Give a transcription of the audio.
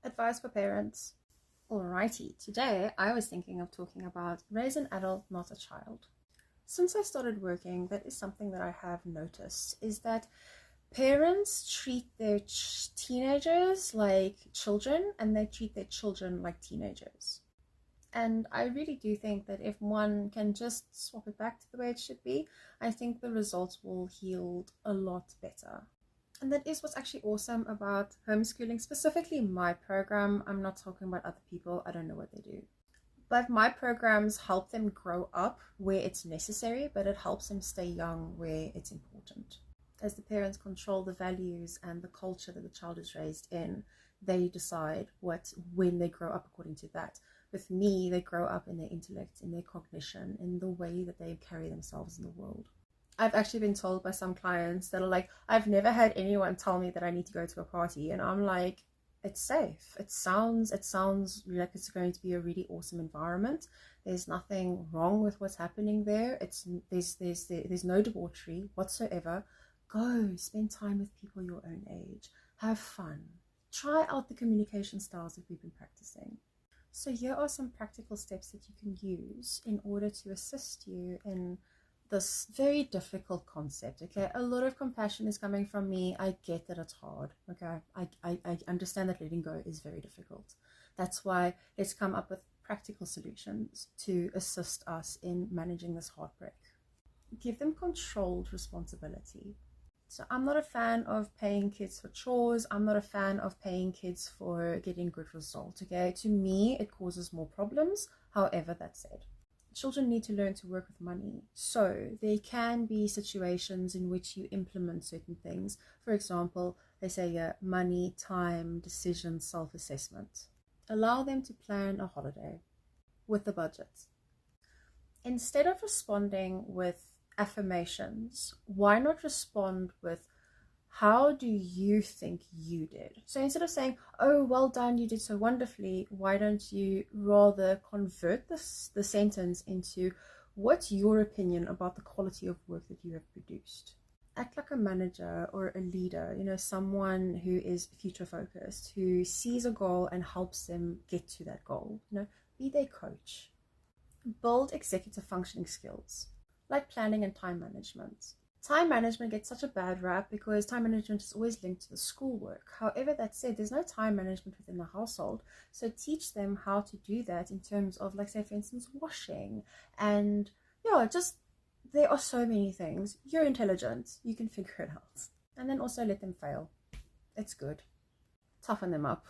Advice for parents. Alrighty, today I was thinking of talking about raise an adult, not a child. Since I started working, that is something that I have noticed is that parents treat their teenagers like children and they treat their children like teenagers. And I really do think that if one can just swap it back to the way it should be, I think the results will yield a lot better. And that is what's actually awesome about homeschooling, specifically my program. I'm not talking about other people, I don't know what they do. But my programs help them grow up where it's necessary, but it helps them stay young where it's important. As the parents control the values and the culture that the child is raised in, they decide when they grow up according to that. With me, they grow up in their intellect, in their cognition, in the way that they carry themselves in the world. I've actually been told by some clients that are like, I've never had anyone tell me that I need to go to a party. And I'm like, it's safe. It sounds like it's going to be a really awesome environment. There's nothing wrong with what's happening there. There's no debauchery whatsoever. Go spend time with people your own age. Have fun. Try out the communication styles that we've been practicing. So here are some practical steps that you can use in order to assist you in this very difficult concept. Okay, a lot of compassion is coming from me. I get that it's hard. Okay, I understand that letting go is very difficult. That's why let's come up with practical solutions to assist us in managing this heartbreak. Give them controlled responsibility. So I'm not a fan of paying kids for chores. I'm not a fan of paying kids for getting good results. Okay, to me it causes more problems. However, that said, children need to learn to work with money. So there can be situations in which you implement certain things. For example, they say money, time, decision, self-assessment. Allow them to plan a holiday with the budget. Instead of responding with affirmations, why not respond with, how do you think you did? So instead of saying, oh, well done, you did so wonderfully, why don't you rather convert the sentence into, what's your opinion about the quality of work that you have produced? Act like a manager or a leader, someone who is future focused, who sees a goal and helps them get to that goal. Be their coach. Build executive functioning skills like planning and time management. Time management gets such a bad rap because time management is always linked to the schoolwork. However, that said, there's no time management within the household. So teach them how to do that in terms of, like, say, for instance, washing. And just there are so many things. You're intelligent. You can figure it out. And then also let them fail. It's good. Toughen them up.